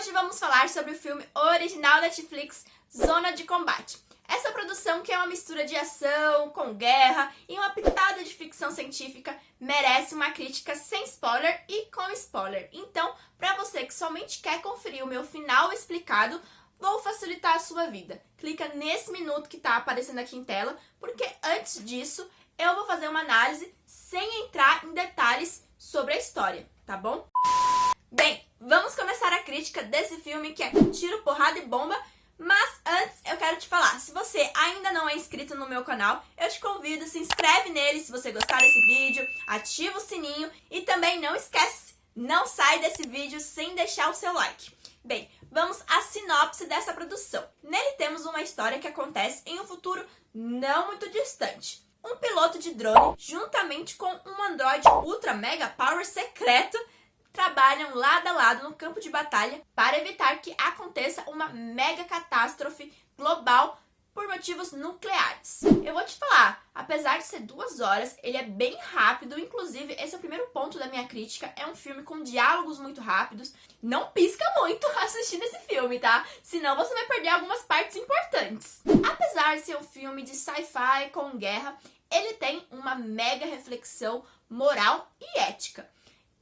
Hoje vamos falar sobre o filme original Netflix, Zona de Combate. Essa produção, que é uma mistura de ação com guerra e uma pitada de ficção científica, merece uma crítica sem spoiler e com spoiler. Então, para você que somente quer conferir o meu final explicado, vou facilitar a sua vida. Clica nesse minuto que está aparecendo aqui em tela, porque antes disso eu vou fazer uma análise sem entrar em detalhes sobre a história, tá bom? Bem, vamos começar a crítica desse filme que é tiro, porrada e bomba. Mas antes eu quero te falar, se você ainda não é inscrito no meu canal, eu te convido, se inscreve nele se você gostar desse vídeo, ativa o sininho e também não esquece, não sai desse vídeo sem deixar o seu like. Bem, vamos à sinopse dessa produção. Nele temos uma história que acontece em um futuro não muito distante. Um piloto de drone, juntamente com um androide ultra mega power secreto, trabalham lado a lado no campo de batalha para evitar que aconteça uma mega catástrofe global por motivos nucleares. Eu vou te falar, apesar de ser 2 horas, ele é bem rápido, inclusive esse é o primeiro ponto da minha crítica, é um filme com diálogos muito rápidos, não pisca muito assistindo esse filme, tá? Senão você vai perder algumas partes importantes. Apesar de ser um filme de sci-fi com guerra, ele tem uma mega reflexão moral e ética,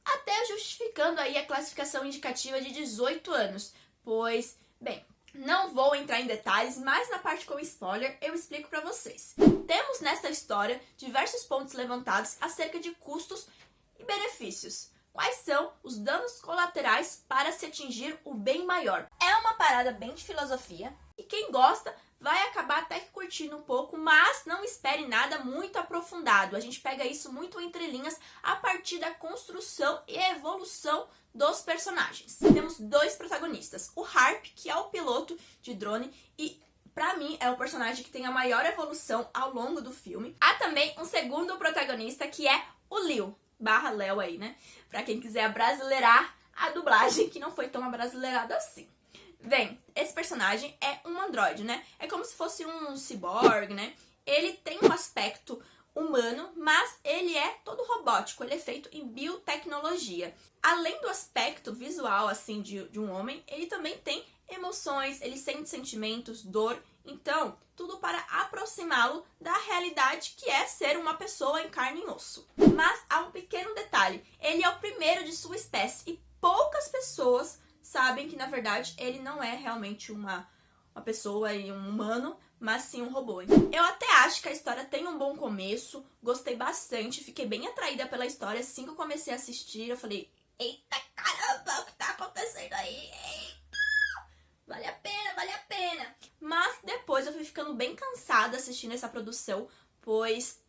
até justificando aí a classificação indicativa de 18 anos, pois, bem, não vou entrar em detalhes, mas na parte com spoiler eu explico para vocês. Temos nessa história diversos pontos levantados acerca de custos e benefícios. Quais são os danos colaterais para se atingir o bem maior? É uma parada bem de filosofia e quem gosta vai acabar até que curtindo um pouco, mas não espere nada muito aprofundado. A gente pega isso muito entre linhas a partir da construção e evolução dos personagens. Temos 2 protagonistas, o Harp, que é o piloto de drone e pra mim é o personagem que tem a maior evolução ao longo do filme. Há também um segundo protagonista que é o Liu, barra Léo aí, né? Pra quem quiser abrasileirar a dublagem, que não foi tão abrasileirada assim. Bem, esse personagem é um androide, né? É como se fosse um ciborgue, né? Ele tem um aspecto humano, mas ele é todo robótico, ele é feito em biotecnologia. Além do aspecto visual, assim, de um homem, ele também tem emoções, ele sente sentimentos, dor. Então, tudo para aproximá-lo da realidade que é ser uma pessoa em carne e osso. Mas há um pequeno detalhe, ele é o primeiro de sua espécie e poucas pessoas sabem que, na verdade, ele não é realmente uma pessoa e um humano, mas sim um robô. Eu até acho que a história tem um bom começo, gostei bastante, fiquei bem atraída pela história. Assim que eu comecei a assistir, eu falei, eita caramba, o que tá acontecendo aí? Vale a pena, vale a pena. Mas depois eu fui ficando bem cansada assistindo essa produção, pois,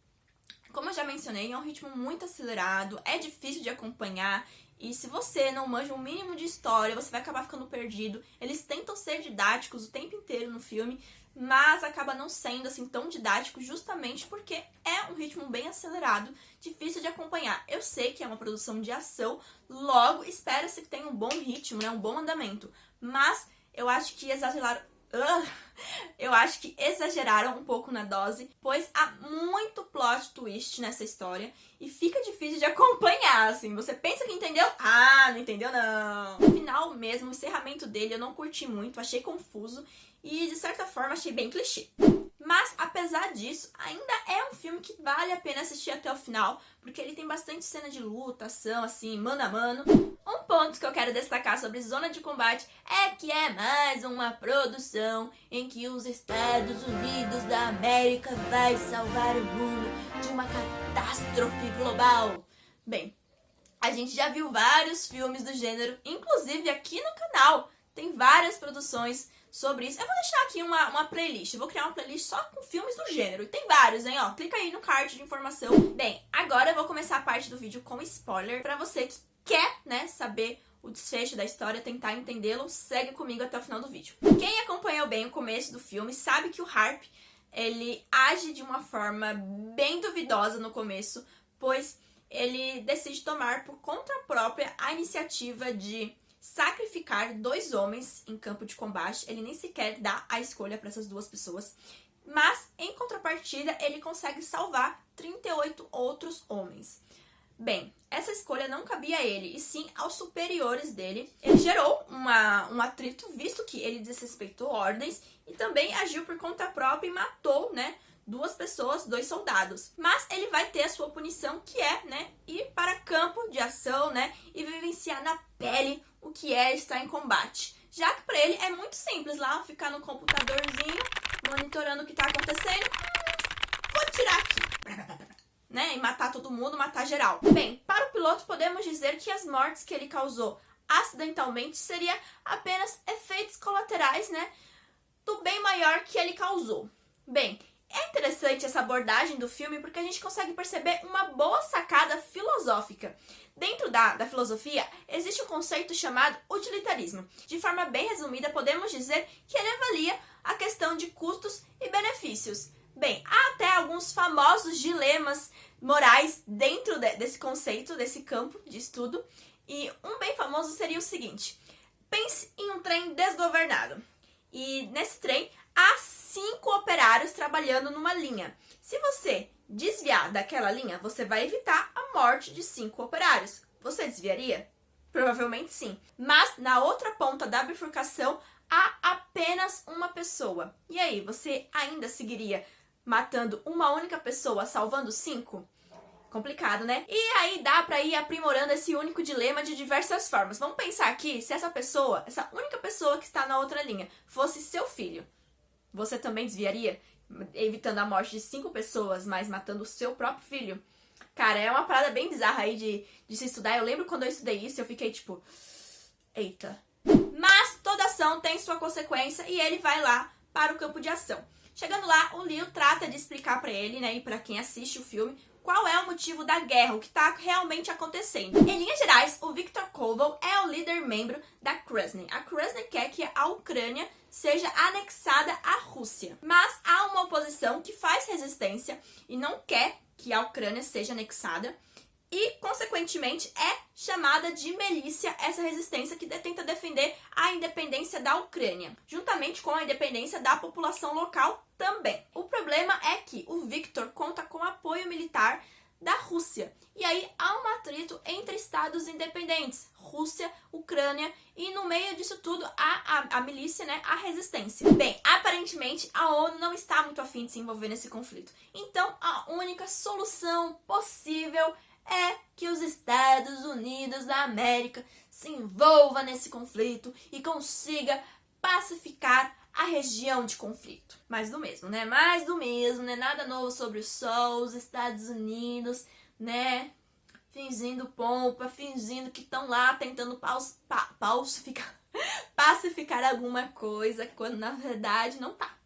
como eu já mencionei, é um ritmo muito acelerado, é difícil de acompanhar. E se você não manja um mínimo de história, você vai acabar ficando perdido. Eles tentam ser didáticos o tempo inteiro no filme, mas acaba não sendo assim tão didático justamente porque é um ritmo bem acelerado, difícil de acompanhar. Eu sei que é uma produção de ação, logo espera-se que tenha um bom ritmo, né, um bom andamento, mas eu acho que exageraram um pouco na dose, pois há muito plot twist nessa história e fica difícil de acompanhar, assim. Você pensa que entendeu? Ah, não entendeu não. No final mesmo, o encerramento dele eu não curti muito, achei confuso e de certa forma achei bem clichê. Mas, apesar disso, ainda é um filme que vale a pena assistir até o final, porque ele tem bastante cena de luta, ação, assim, mano a mano. Um ponto que eu quero destacar sobre Zona de Combate é que é mais uma produção em que os Estados Unidos da América vai salvar o mundo de uma catástrofe global. Bem, a gente já viu vários filmes do gênero, inclusive aqui no canal tem várias produções sobre isso. Eu vou deixar aqui uma playlist, eu vou criar uma playlist só com filmes do gênero, e tem vários, hein, ó, clica aí no card de informação. Bem, agora eu vou começar a parte do vídeo com spoiler, pra você que quer, né, saber o desfecho da história, tentar entendê-lo, segue comigo até o final do vídeo. Quem acompanhou bem o começo do filme sabe que o Harp, ele age de uma forma bem duvidosa no começo, pois ele decide tomar por conta própria a iniciativa de sacrificar 2 homens em campo de combate. Ele nem sequer dá a escolha para essas 2 pessoas, mas em contrapartida ele consegue salvar 38 outros homens. Bem, essa escolha não cabia a ele, e sim aos superiores dele. Ele gerou um atrito, visto que ele desrespeitou ordens e também agiu por conta própria e matou, né, 2 soldados. Mas ele vai ter a sua punição, que é, né, ir para campo de ação, né, e vivenciar na pele o que é estar em combate. Já que para ele é muito simples lá, ficar no computadorzinho, monitorando o que tá acontecendo. Vou tirar aqui, né, e matar todo mundo, matar geral. Bem, para o piloto podemos dizer que as mortes que ele causou acidentalmente seria apenas efeitos colaterais, né, do bem maior que ele causou. Bem, é interessante essa abordagem do filme porque a gente consegue perceber uma boa sacada filosófica. Dentro da filosofia, existe um conceito chamado utilitarismo. De forma bem resumida, podemos dizer que ele avalia a questão de custos e benefícios. Bem, há até alguns famosos dilemas morais dentro desse conceito, desse campo de estudo. E um bem famoso seria o seguinte: pense em um trem desgovernado. E nesse trem há 5 operários trabalhando numa linha. Se você desviar daquela linha, você vai evitar a morte de 5 operários. Você desviaria? Provavelmente sim. Mas na outra ponta da bifurcação há apenas uma pessoa. E aí, você ainda seguiria matando uma única pessoa, salvando 5? Complicado, né? E aí dá pra ir aprimorando esse único dilema de diversas formas. Vamos pensar aqui, se essa pessoa, essa única pessoa que está na outra linha, fosse seu filho, você também desviaria? Evitando a morte de 5 pessoas, mas matando o seu próprio filho? Cara, é uma parada bem bizarra aí de se estudar. Eu lembro quando eu estudei isso, eu fiquei tipo, eita. Mas toda ação tem sua consequência e ele vai lá para o campo de ação. Chegando lá, o Leo trata de explicar pra ele, né, e pra quem assiste o filme, qual é o motivo da guerra, o que está realmente acontecendo. Em linhas gerais, o Viktor Koval é o líder membro da Krasny. A Krasny quer que a Ucrânia seja anexada à Rússia. Mas há uma oposição que faz resistência e não quer que a Ucrânia seja anexada. E, consequentemente, é chamada de milícia essa resistência que tenta defender a independência da Ucrânia, juntamente com a independência da população local também. O problema é que o Viktor conta com apoio militar da Rússia. E aí há um atrito entre estados independentes, Rússia, Ucrânia, e no meio disso tudo há a milícia, né, a resistência. Bem, aparentemente a ONU não está muito afim de se envolver nesse conflito. Então a única solução possível é que os Estados Unidos da América se envolva nesse conflito e consiga pacificar a região de conflito. Mais do mesmo, né? Mais do mesmo, né? Nada novo sobre o sol, os Estados Unidos, né? Fingindo pompa, fingindo que estão lá tentando pacificar alguma coisa, quando na verdade não tá.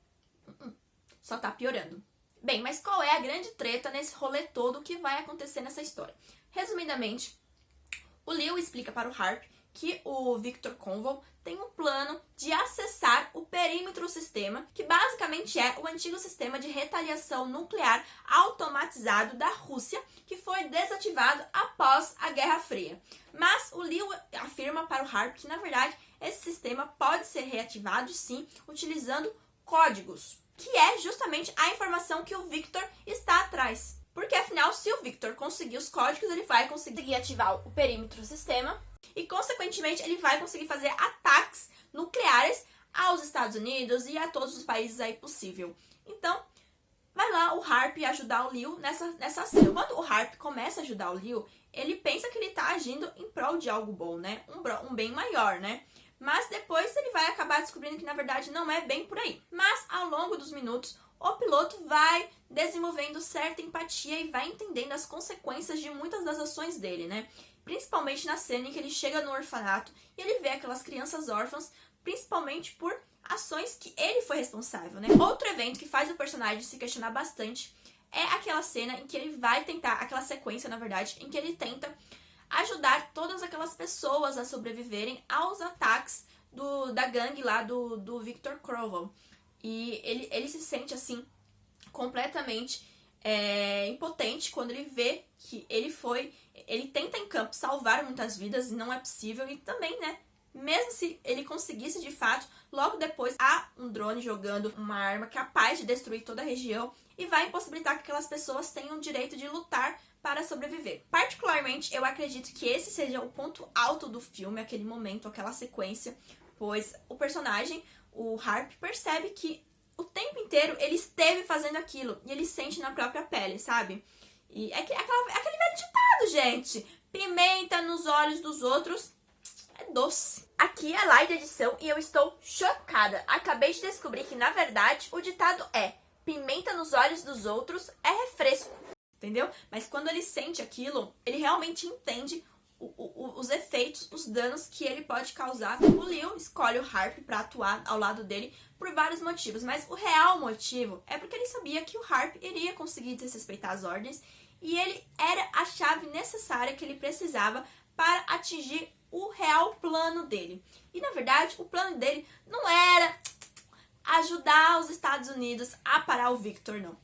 Só tá piorando. Bem, mas qual é a grande treta nesse rolê todo que vai acontecer nessa história? Resumidamente, o Leo explica para o Harp que o Viktor Koval tem um plano de acessar o perímetro sistema, que basicamente é o antigo sistema de retaliação nuclear automatizado da Rússia, que foi desativado após a Guerra Fria. Mas o Leo afirma para o Harp que, na verdade, esse sistema pode ser reativado, sim, utilizando códigos, que é justamente a informação que o Viktor está atrás. Porque, afinal, se o Viktor conseguir os códigos, ele vai conseguir ativar o perímetro sistema e, consequentemente, ele vai conseguir fazer ataques nucleares aos Estados Unidos e a todos os países aí possível. Então, vai lá o Harp ajudar o Leo nessa ação. Quando o Harp começa a ajudar o Leo, ele pensa que ele está agindo em prol de algo bom, né? Um bem maior, né? Mas depois ele vai acabar descobrindo que, na verdade, não é bem por aí. Mas, ao longo dos minutos, o piloto vai desenvolvendo certa empatia e vai entendendo as consequências de muitas das ações dele, né? Principalmente na cena em que ele chega no orfanato e ele vê aquelas crianças órfãs, principalmente por ações que ele foi responsável, né? Outro evento que faz o personagem se questionar bastante é aquela cena em que ele vai tentar, aquela sequência, na verdade, em que ele tenta ajudar todas aquelas pessoas a sobreviverem aos ataques da gangue lá do Viktor Koval. E ele se sente, assim, completamente impotente quando ele vê que ele tenta em campo salvar muitas vidas e não é possível. E também, né, mesmo se ele conseguisse de fato, logo depois há um drone jogando uma arma capaz de destruir toda a região e vai impossibilitar que aquelas pessoas tenham o direito de lutar para sobreviver. Particularmente, eu acredito que esse seja o ponto alto do filme, aquele momento, aquela sequência, pois o personagem, o Harp, percebe que o tempo inteiro ele esteve fazendo aquilo e ele sente na própria pele, sabe? E é aquele velho ditado, gente. Pimenta nos olhos dos outros é doce. Aqui é Lai de edição e eu estou chocada. Acabei de descobrir que, na verdade, o ditado é: pimenta nos olhos dos outros é refresco. Entendeu? Mas quando ele sente aquilo, ele realmente entende os efeitos, os danos que ele pode causar. O Leo escolhe o Harp para atuar ao lado dele por vários motivos, mas o real motivo é porque ele sabia que o Harp iria conseguir desrespeitar as ordens e ele era a chave necessária que ele precisava para atingir o real plano dele. E na verdade, o plano dele não era ajudar os Estados Unidos a parar o Victor, não.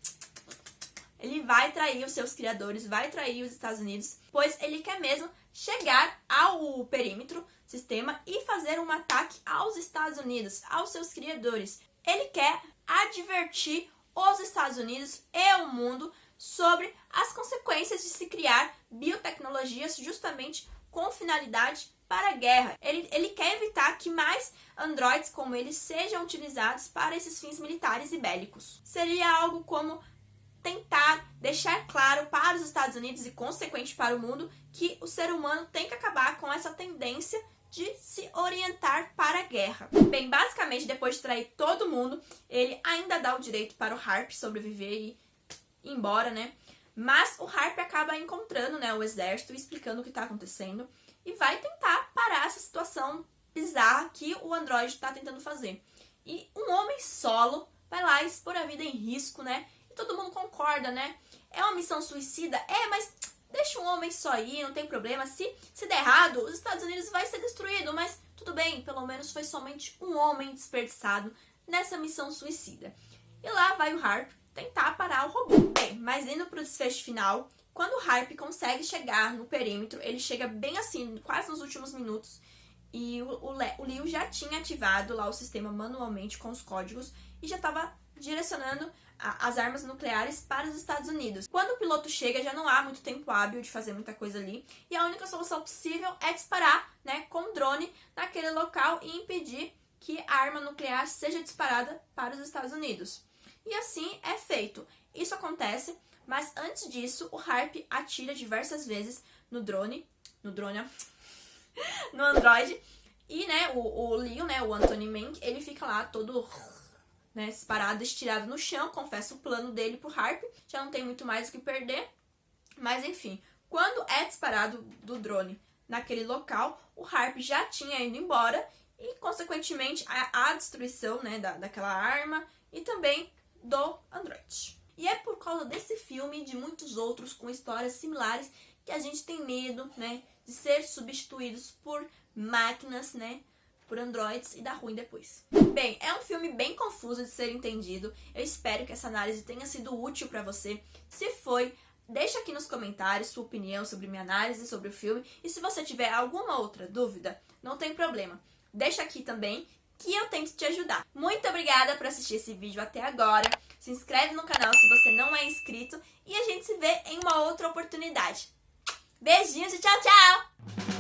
Ele vai trair os seus criadores, vai trair os Estados Unidos, pois ele quer mesmo chegar ao perímetro, sistema, e fazer um ataque aos Estados Unidos, aos seus criadores. Ele quer advertir os Estados Unidos e o mundo sobre as consequências de se criar biotecnologias justamente com finalidade para a guerra. Ele quer evitar que mais androides como ele sejam utilizados para esses fins militares e bélicos. Seria algo como tentar deixar claro para os Estados Unidos e, consequentemente, para o mundo que o ser humano tem que acabar com essa tendência de se orientar para a guerra. Bem, basicamente, depois de trair todo mundo, ele ainda dá o direito para o Harp sobreviver e ir embora, né? Mas o Harp acaba encontrando, né, o exército, explicando o que está acontecendo e vai tentar parar essa situação bizarra que o androide está tentando fazer. E um homem solo vai lá expor a vida em risco, né? Todo mundo concorda, né? É uma missão suicida? Mas deixa um homem só ir, não tem problema. Se der errado, os Estados Unidos vai ser destruído, mas tudo bem, pelo menos foi somente um homem desperdiçado nessa missão suicida. E lá vai o Harp tentar parar o robô. Bem, mas indo pro desfecho final, quando o Harp consegue chegar no perímetro, ele chega bem assim, quase nos últimos minutos, e o Leo já tinha ativado lá o sistema manualmente com os códigos e já estava direcionando as armas nucleares para os Estados Unidos. Quando o piloto chega, já não há muito tempo hábil de fazer muita coisa ali, e a única solução possível é disparar, né, com um drone naquele local e impedir que a arma nuclear seja disparada para os Estados Unidos. E assim é feito. Isso acontece, mas antes disso, o Harp atira diversas vezes no androide, e, né, o Leo, né, o Anthony Mank, ele fica lá todo, né, parado, estirado no chão, confessa o plano dele pro Harp, já não tem muito mais o que perder, mas enfim, quando é disparado do drone naquele local, o Harp já tinha ido embora e, consequentemente, a destruição, né, daquela arma e também do androide. E é por causa desse filme e de muitos outros com histórias similares que a gente tem medo, né, de ser substituídos por máquinas, né, por androides e dar ruim depois. Bem, é um filme bem confuso de ser entendido. Eu espero que essa análise tenha sido útil pra você. Se foi, deixa aqui nos comentários sua opinião sobre minha análise, sobre o filme. E se você tiver alguma outra dúvida, não tem problema. Deixa aqui também que eu tento te ajudar. Muito obrigada por assistir esse vídeo até agora. Se inscreve no canal se você não é inscrito. E a gente se vê em uma outra oportunidade. Beijinhos e tchau, tchau!